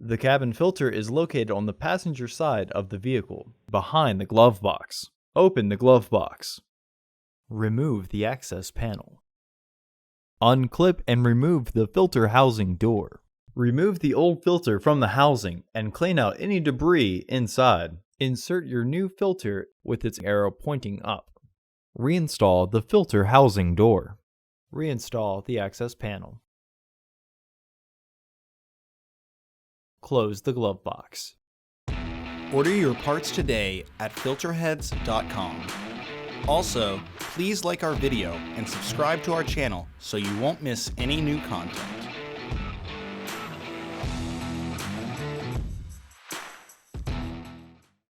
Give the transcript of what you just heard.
The cabin filter is located on the passenger side of the vehicle, behind the glove box. Open the glove box. Remove the access panel. Unclip and remove the filter housing door. Remove the old filter from the housing and clean out any debris inside. Insert your new filter with its arrow pointing up. Reinstall the filter housing door. Reinstall the access panel. Close the glove box. Order your parts today at filterheads.com. Also, please like our video and subscribe to our channel so you won't miss any new content.